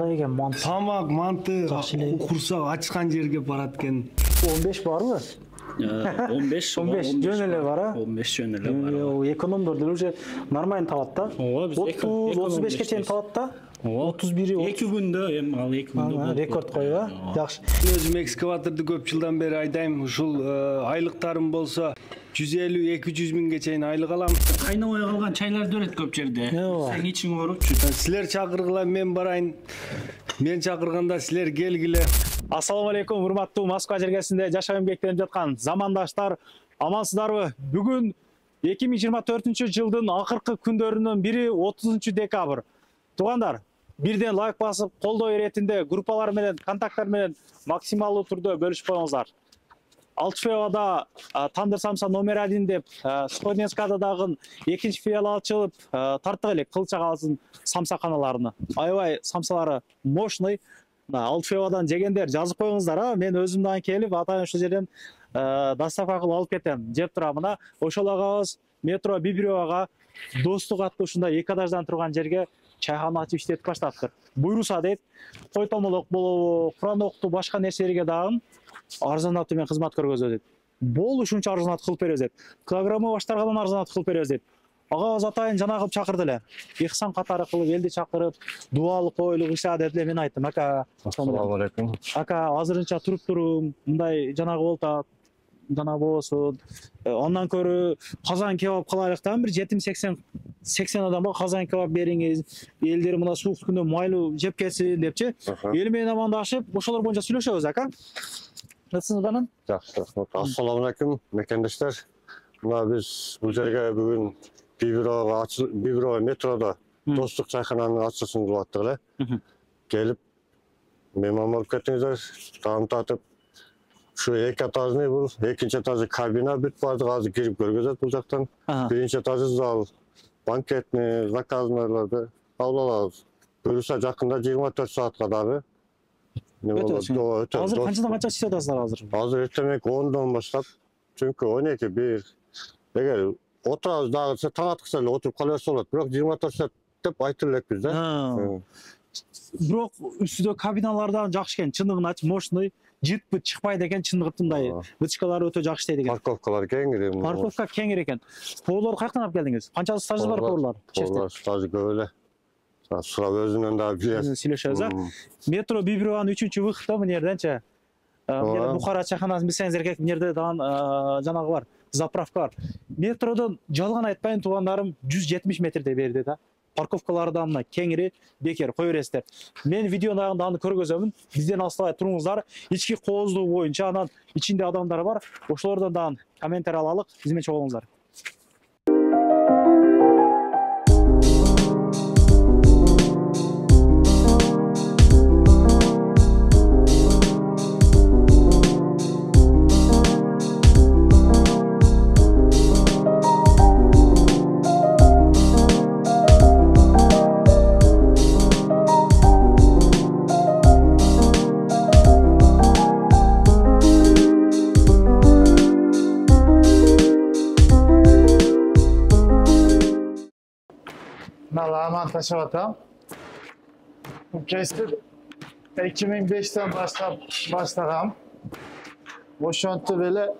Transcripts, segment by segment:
Кандай экен манты? Тамак, манты, курсак ачкан жерге барат экен. 15 барбы? 15 жөн эле бар, а? 15 жөн эле бар. Экономдор деле уже нормально табат да. 30-35 чейин табат да. 31 2 күндө, эми ал 2 күндө рекорд коюп, а? Жакшы. Өзүм экскаваторду көп жылдан бери айдайм. Ушул айлыктарым болсо 150-200 миңге чейин айлык алам. Кайнабай калган чайларды берет көп жерде. Сен ичиң көрүпчү. Силер чакыргыла, мен барайын. Мен чакырганда силер келгиле. Ассаламу алейкум, урматтуу Москва жергесинде жашоо эмгектенип жаткан замандаштар, амансыздарбы? Бүгүн 2024-жылдын акыркы күндөрүнүн бири 30 декабрь. Туугандар, бирден лайк басып, колдоо иретинде группалар менен, контакттар менен максималдуу түрдө бөлүшүп коюңуздар. Алтышевада Тандыр Самса номер 1 деп, Студенческадагы экинчи филиал ачылып, тарттык элек Кылча каласынын самса каналарына. Аябай самсалары мощный. Алтышевадан жегендер жазып коюңуздар, а? Мен өзүмдөн келип, атайын ошол жерден доставка кылып алып кетем. Жеп турам. Мына ошол агабыз метро Бибиревага достук аттуу ушундай 2 этаждан турган жерге чайхана ачып иштетип баштаптыр. Буйруса дейт, кой томолок болобу, Куран окутуу, башка нерселерге дагы арзанат менен кызмат көргөзөт дейт. Болушунча арзанат кылып беребиз дейт. Килограммы баштаргадан арзанат кылып беребиз дейт. Агабыз атайын жана кылып чакырды эле. Ихсан катары кылып элди чакырып, дуалык койлук иши деп эле мен айттым. Ака, ассаламу алейкум. Ака, азырынча туруп турум. Мындай жанагы болтат. Жана болсун. Андан көрө казан кебап кылайлык да, бир 70-80 адамга казан кебап бериңиз. Элдер мына суук күндө майлуу жеп кетсин депчи. Эл менен амандашып, ошолор боюнча сүйлөшөбүз, ака. Насыңыз канан? Жакшы, рахмат. Ассаламу алейкум, мекендештер. Мына биз бул жерге бүгүн Бибирова метрода достук чайхананын ачылышын кылып аттык эле. Келип, мейман болуп кеттиңиздер, таам татып. Şu 2 этажный бул, 2-нчи этажы кабина бүт бардык азыр кирип көргөзөт бул жактан. 1-нчи этажы зал, банкетный, заказныйларды алабыз. Буюрса жакында 24 саатка дагы. Азыр канчадан канча иштеп атасыздар азыр? Азыр эртең 10-дан баштап, чүнкү 12-1. Эгер отурабыз дагы таң аткыча эле отуруп кала берсе болот, бирок 24 саат деп айтып элекпиз да. Бирок үстүдө кабиналардан жакшы экен, чындыгын айтып, мощный. Жыт-пыт чыкпайт экен, чындыгы мындай. Вытычкалары өтө жакшы иштейт экен. Парковкалар кеңири. Парковка кеңири экен. Поварлар каяктан алып келдиңиз? Канча стажы бар поварлар? Поварлар стажы көп эле. Сурап өзүнөн да билет. Сүйлөшөбүз, а? Метро Бибированын 3-выходу мына жерденчи. Мына Бухара чайханасын билсеңиздер керек, мына жерде дагы жанагы бар, заправка бар. Метродон жалган айтпайын, туугандарым, 170 метрдей берди да. Парковкалары да мына кеңири, бекер кое бересиздер. Мен видеону дагы көргөзөмүн. Бизден алыстабай туруңуздар. Ички кооздуу боюнча анан ичинде адамдар бар. Ошолордон дагы комментарий алалык. Биз менен чогулуңуздар. Aman taşıvatam. Kesip 2005'ten başladım. Oşontu böyle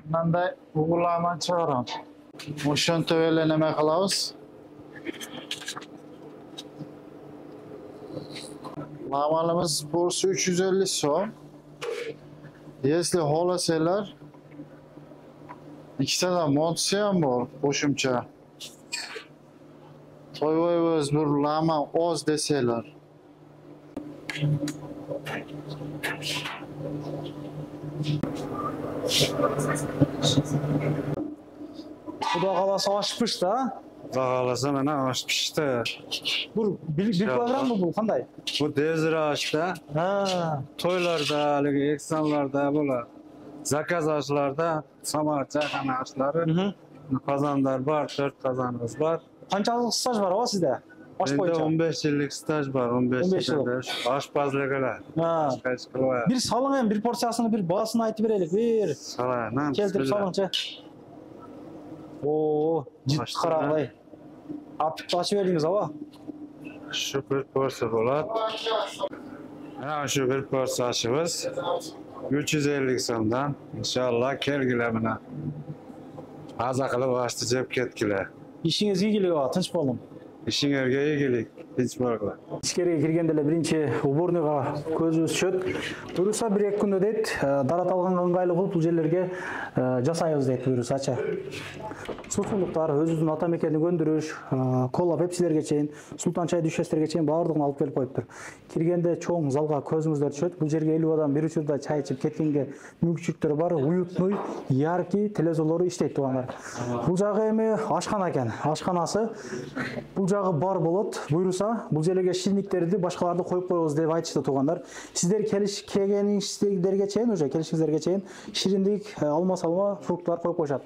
nanda uygulaman çıkaram. Oşontu böyle neme kılavuz. Lamalımız borsu 350 son. Если holaseler 2 tane montsiyan var boşumça. Toyboyuz bir lama oz deseler. Kuda kalası açmış da. Kuda kalası mene açmıştı. Bu 1 kilogram mı bu? Kanday? Bu dezir açtı. Toylarda, eksanlarda, böyle zakaz açlarda, samar çayxana açları, kazanlar var, 4 kazanımız var. Qanchalik staj var o sizde? Aş boyunca. 15 yıllık staj var, 15 yıllık. Aşpazlık öyle. Bir salın, bir porsiyasını, bir bağısını aytı verelim. Bir. Salın. Keltirip salınca. Oo, ciddi qaraqlay. Apıp açı verdiniz ama. Şu bir porsiya bolat. Ana şu bir porsiya aşımız 350 so'mdan. İnşallah kelgile buna. Aza qilib oshni jeb ketgile. Işingizga kelib, tinch boldum. İşingizga yegilik. Hech bo'lg'ila. Ichkariga kirganda эле биринчи уборныйга көзүбүз түшөт. Буюрса 1-2 күндө дейт, дарат алганга ыңгайлуу болуп бул жерлерге жасайбыз дейт буюрсачы. Сусундуктар, өзүбүздүн ата мекенди көндүрүш, кола, пепсилерге чейин, султан чай дүшестерге чейин баардыгын алып келип коюптур. Киргенде чоң залга көзүңүздөр түшөт. Бул жерге 50 адам бир учурда чай ичип кеткенге мүмкүнчүлүктөр бар. Уютный, яркий телевизорлору иштейт туугандар. Бул жагы эми ашкана экен. Ашканасы бул жагы бар болот. Буюрса бул жерлерге ширинниктерди башкаларды коюп коебуз деп айтышты туугандар. Сиздер келишкениңиздерге чейин, уже келишиңиздерге чейин шириндик, алма-салма, фрукттар коюп коюшат.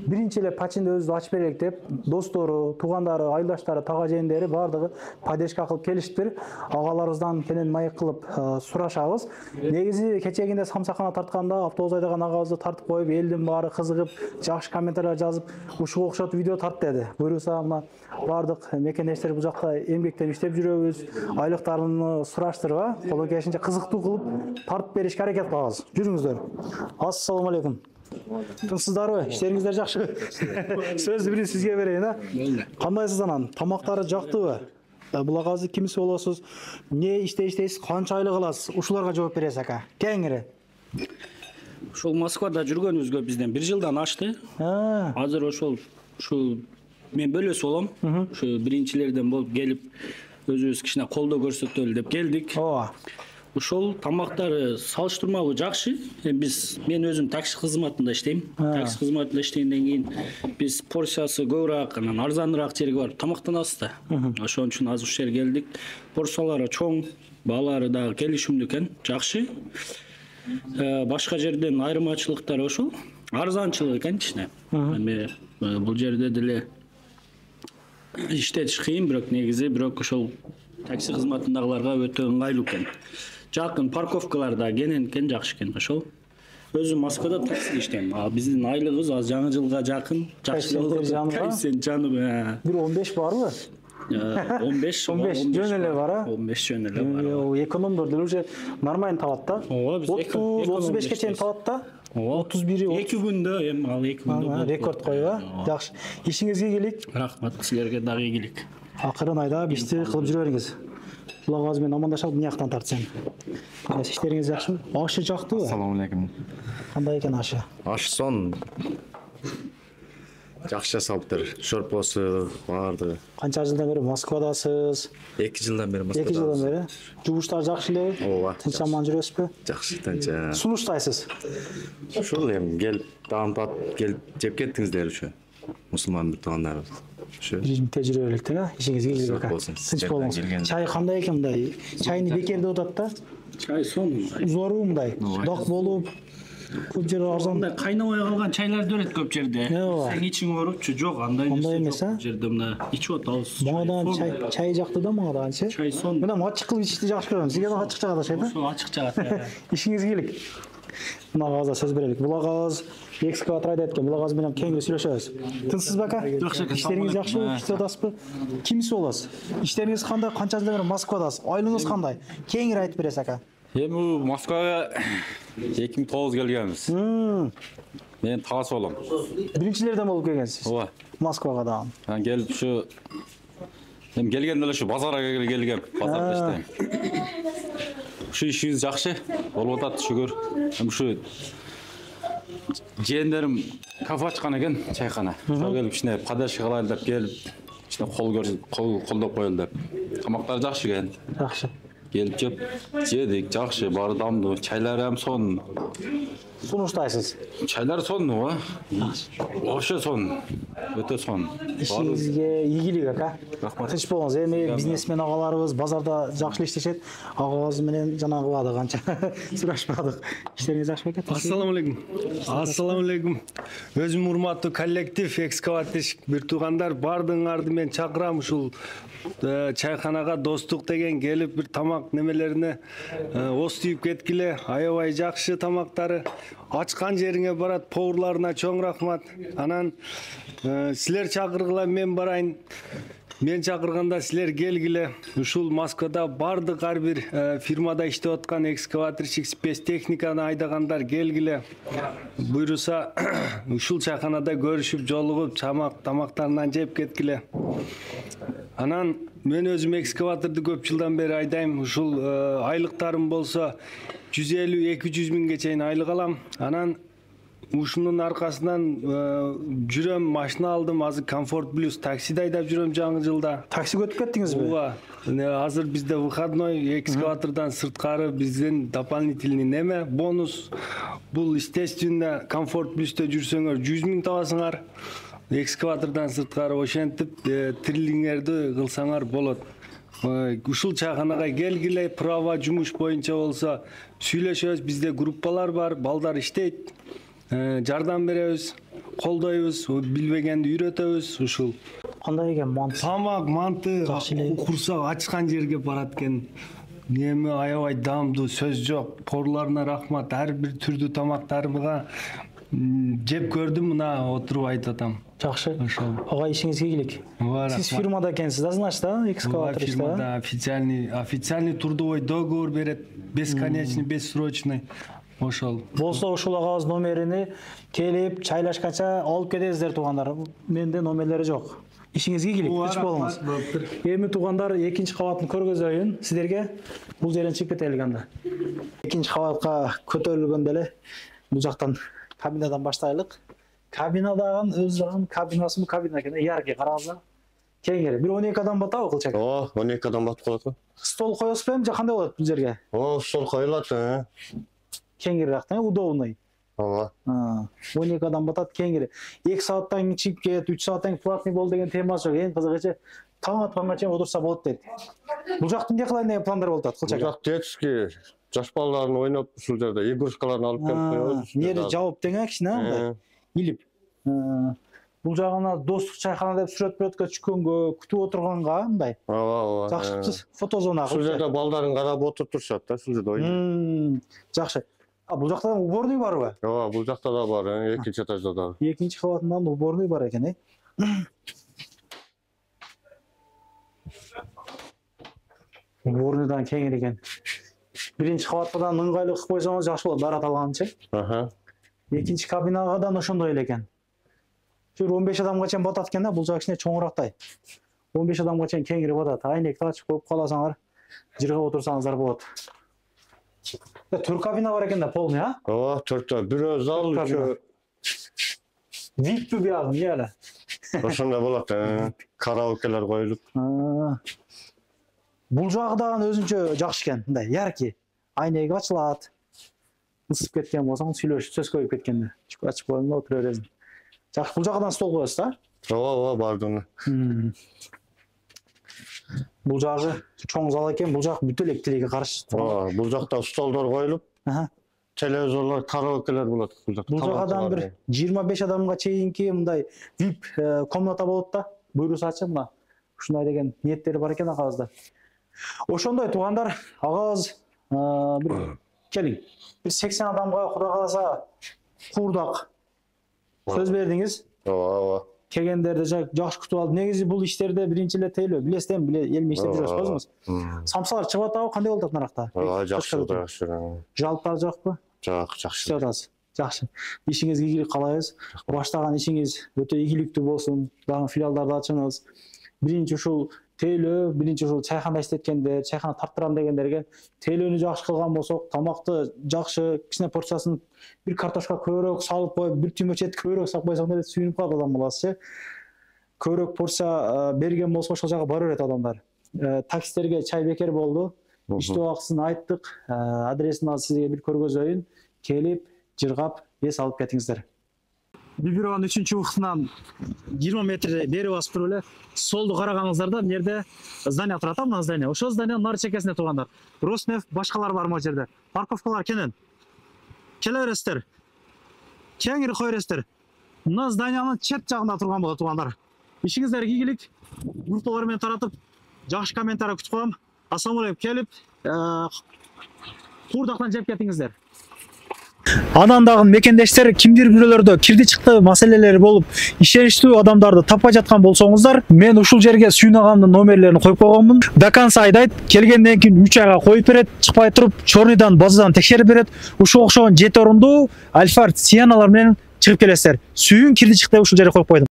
Биринчи эле пачинди өзү ачып берелик деп, достору, туугандары, айылдаштары, тага жээндери баардыгы поддержка кылып келиштир. Агаларыбыздан кенен маек кылып сурашабыз. Негизи кечегинде самсакана тартканда автобус айдаган агабызды тартып коюп, элдин баары кызыгып, жакшы комментарийлер жазып, ушуга окшоп видео тарт деди. Буюрса мына баардык мекендештер бул жакта эмгектеп иштеп жүрөбүз. Айлыктарын сураштырып, колдон келишинче кызыктуу кылып тартып беришке аракет кылабыз. Жүрүңүздөр. Ассаламу алейкум. Тынчсыздарбы? Иштериңиздер жакшы? Сөздү бирин сизге берейин, а? Кандайсыз анан? Тамактары жактыбы? Бул агазды кимиси болосуз? Не иштейсиз? Канча айлык аласыз? Ушуларга жооп бересиз ака. Кеңири. Ошол Москвада жүргөнүбүзгө бизден 1 жылдан ашты. Азыр ошол мен бөлөс болом. Ушу биринчилерден болуп келип, өзүбүз кичине колдоо көрсөтөлү деп келдик. Ооба. Ошол тамактары салыштырмалуу жакшы. Мен өзүм такси кызматында иштейм. Такси кызматында иштегенден кийин биз порциясы көбүрөөк, анан арзаныраак жерге барып тамактанабыз да. Ошон үчүн азыр ушул жерге келдик. Порциялары чоң, баалары дагы келишимдүү экен, жакшы. Башка жерден айырмачылыктары ошол. Арзанчылык экен кичине. Эми бул жерде деле иштетиш кыйын, бирок негизи ошол такси кызматындагыларга өтө ыңгайлуу экен. Жакын парковкаларда кенен экен, жакшы экен ошол. Өзүм Москвада таксиде иштейм. Биздин айлыгыбыз аз жаңы жылга жакын, жакшы болот. Кайсен жаным. Бир 15 барбы? 15 жөн эле бар, а? 15 жөн эле бар. Экономдор деле уже нормально табат да. 30-35 чейин табат да. 31 2 күндө, эми ал 2 күндө рекорд коюп, Жакшы. Ишиңизге келик. Рахмат, силерге дагы ийгилик. Акырын айда бишти кылып жүрө бериңиз. Кулак агыз менен амандашып, мыяктан тартсам. Иштериңиз жакшыбы? Ашы жактыбы? Ассаламу алейкум. Кандай экен ашы? Аш сон. Жакшы жасалыптыр. Шорпосу барды. Канча жылдан бери Москвадасыз? 2 жылдан бери Москвада. 2 жылдан бери. Жумуштар жакшы эле? Ооба. Тынч аман жүрөсүзбү? Жакшы тынча. Сунуштайсыз? Ушул эми кел таамтат кел жеп кеттиңиздер ушу. Мусулман бир туугандарыбыз. Ушу. Биринте жүрө берелик да, ишиңизге келгилек. Тынч болуңуз. Чай кандай экен мындай? Чайны бекерде атат да? Чай сон. Зору мындай. Док болуп көп жерде арзан. Кайнабай калган чайларды берет көп жерде. Сен ичиң оорупчу, жок, андай эмес, а? Жерде мына ичип атабыз. Мага чай жакты да, мага дагычы. Чай сон. Мына ачык кылып ичти жакшы көрөм. Сизге да ачык жагат чай да? Ошол ачык жагат. Ишиңизге келик. Мына агазга сөз берелик. Бул агаз экскаватор айдайт экен. Бул агаз менен кеңири сүйлөшөбүз. Тынчсызбы ака? Жакшы экен. Иштериңиз жакшыбы? Иштеп атасызбы? Кимиси болосуз? Иштериңиз кандай? Канча жылдан бери Москвадасыз? Айлыгыңыз кандай? Кеңири айтып бересиз ака. Эми Москвага 2009 келгенбиз. Мен тагас болом. Биринчилерден болуп келгенсиз. Ооба. Москвага да. Мен келип ушу эми келгенде эле ушу базарга келгем. Базарда иштейм. Ушу ишибиз жакшы болуп атат, шүгүр. Эми ушу жээндерим кафе ачкан экен, чайкана. Ошо келип ичине поддержка кылайлы деп келип, ичине колдоп коелу деп. Тамактар жакшы экен. Жакшы. Келип жедик, жакшы, баары дамдуу, чайлар ham сон. Сунуштайсыз? Чайлар соннуу, вообще сон. Өтө сон. Ишиңизге ийгилик ака. Рахмат. Тынч болуңуз. Эми бизнесмен агаларыбыз базарда жакшы иштешет. Агабыз менен жанагы убада канча сурашпадык. Иштериңиз жакшыбы экен? Ассаламу алейкум. Ассаламу алейкум. Өзүм урматтуу коллектив, экскаватчик бир туугандар, бардыңарды мен чакырам ушул чайханага достук деген келип бир тамак немелерине ос түйүп кеткиле. Аябай жакшы тамактары. Ачкан жериңе барат, поварларына чоң рахмат. Анан силер чакыргыла мен барайын. мен чакырганда силер келгиле. Ушул Москвада бардык ар бир фирмада иштеп аткан экскаваторщик, спецтехниканы айдагандар келгиле. Буйруса ушул чайканада көрүшүп, жолугуп, тамактарынан жеп кеткиле. Анан мен өзүм экскаваторду көп жылдан бери айдайм. Ушул айлыктарым болсо 150-200 миңге чейин айлык алам. Анан ушунун аркасынан жүрөм, машина алдым. Азыр Комфорт Плюс таксиде айдап жүрөм жаңы жылда. Таксиге өтүп кеттиңизби? Ооба. Азыр бизде выходной экскаватордан сырткары биздин дополнительный неме, бонус. Бул естественно Комфорт Плюстө жүрсөңөр 100 миң табасыңар. Экскаватордан сырткары ошентип триллингерди кылсаңар болот. Ушул чайканага келгиле, права жумуш боюнча болсо сүйлөшөбүз. Бизде группалар бар, балдар иштейт. Жардам беребиз, колдойбуз, билбегенди үйрөтөбүз. Ушул Кандай экен манты? тамак, манты, курсак ачкан жерге барат экен. Неме аябай даамдуу, сөз жок. Порларына рахмат. Ар бир түрдүү тамактарга жеп көрдүм, мына отуруп айтып атам. Жакшы. Ага ишиңизге келик. Сиз фирмада экенсиз, да, значит, да? Экскаватор иште. Фирмада официальный трудовой договор берет, бесконечный, бессрочный. Ошол. Болсо ушул агабыз номерини келип, чайлашканча алып кетесиздер туугандар. Менде номерлери жок. Ишиңизге келик, күч болуңуз. Эми туугандар, экинчи кабатын көргөзөйүн сиздерге. Бул жерден чыгып кетелик анда. Экинчи кабатка көтөрүлгөндө эле бул жактан кабинадан баштайлык. Кабинадагы өз жагын кабинасымы кабина экен, яркий караңыздар. Кеңири. Бир 12 адам батабы кылчак? Ооба, 12 адам батып калат. Стол коесузбу эми же кандай болот бул жерге? Стол коюлат. Кеңирирак, удобный. Ооба. 12 адам батат, кеңири. 2 сааттан кийин чыгып кет, 3 сааттан кийин платный бол деген темасы жок. Эң кызыгычы таң атканга чейин отурса болот дейт. Бул жакта эмне кылайын деген пландар болуп атат, кылчак? Бул жак детский жаш балдарын ойноп ушул жерде игрушкаларын алып келип коебуз. Нери жабып тең кичине андай илип. Бул жагына достук чайкана деп сүрөт-пүрөткө түшкөнгө, күтүп отурганга мындай. Ооба. Жакшы фотозона. Ушул жерде балдарын карап отуруп турушат да, ушул жерде ойнойт. Жакшы. Бул жакта уборный барбы? Ооба, бул жакта да бар, экинчи этажда да. Экинчи кабатында уборный бар экен, Уборныйдан кеңири экен. Биринчи кабаттан ыңгайлуу кылып койсоңуз жакшы болот, барат алганчы. Экинчи кабинага да ошондой эле экен. 15 адамга чейин батат экен да, бул жак кичине чоңурактай. 15 адамга чейин кеңири батат. Айнекти ачып коюп каласаңар, жыргап отурсаңыздар болот. 4 кабина бар экен да, полный, а? Ооба, 4 бирөө зал, 3 VIP биягы, эмне эле? ошондой болот, караокелер коюлуп. Бул жагы дагы өзүнчө жакшы экен, мындай яркий. Айнеги ачылат. Ысып кеткен болсоң, сүйлөшүп сөз коюп кеткенде. Ачып коюңда отура бересиң. Жакшы, бул жагыдан стол коесуз да? Ооба, бардыгы. Бул жагы чоң зал экен, бул жак бүт эле тилекке каршы. Ооба, бул жакта столдор коюлуп, телевизорлор, караокелер болот бул жакта. Бул жагадан бир 25 адамга чейинки мындай VIP комната болот да. Буйрусачы мына. Ушундай деген ниеттери бар экен агабызда. Ошондой туугандар, агабыз бир келиң. Бир 80 адамга Кудай кааласа курдак. Сөз бердиңиз. Ооба. Келгендерди жакшы күтүп алып. Негизи бул иштерде биринчи эле тейлөө, билесиз, элме иштеп жүрөсүз, көзүңүз. Самсалар чыгып атабы, кандай болуп атат наракта? Ооба, жакшы. Жалпар жокпу? Жок, жакшы. Жакшы. Ишиңизге ийгилик каалайбыз. Баштаган ишиңиз өтө ийгиликтүү болсун. Дагы филиалдарды ачыңыз. Биринчи ушул тейлөө, биринчи ушул чайкана иштеткендер, чайкана тарттырам дегендерге тейлөөнү жакшы кылган болсок, тамакты жакшы, кичине порциясын бир картошка көбүрөөк салып коюп, бир түймөч эт көбүрөөк салып койсоң деле сүйүнүп калат адам баласы. Көбүрөөк порция берген болсо ошол жака бара берет адамдар. Таксистерге чай бекер болду. Иштөө убактысын айттык. Адресин азыр сизге бир көргөзөйүн. Келип, жыргап, эс алып кетиңиздер. Бибированын 3-чү убактынан 20 метр бери басып туруп эле солду караганыңыздарда бул жерде здание турат, мына здание. Ошол зданиянын нары чекесинде тургандар. Роснефть, башкалар бар могу жерде. Парковкалар кенен. Келе бересиздер. Кеңири кое бересиздер. Мына зданиянын чет жагында турган болот туугандар. Ишиңиздерге ийгилик. Группалар менен таратып, жакшы комментарий күтүп коем. Ассалому алейкум, келип, курдактан жеп кетиңиздер. Анан дагы мекендештер кимдир бирөөлөрдө кирди чыкты маселелери болуп, ишеничтүү адамдарды таппай жаткан болсоңуздар, мен ушул жерге сүйүнагамдын номерлерин коюп койгонмун. До конца айдайт, келгенден кийин 3 айга коюп берет, чыкпай туруп, чорныйдан базадан текшерип берет. Ушуга окшогон 7 орундуу Альфард Сианалар менен чыгып келесиздер. Сүйүн кирди чыкты ушул жерге коюп койдум.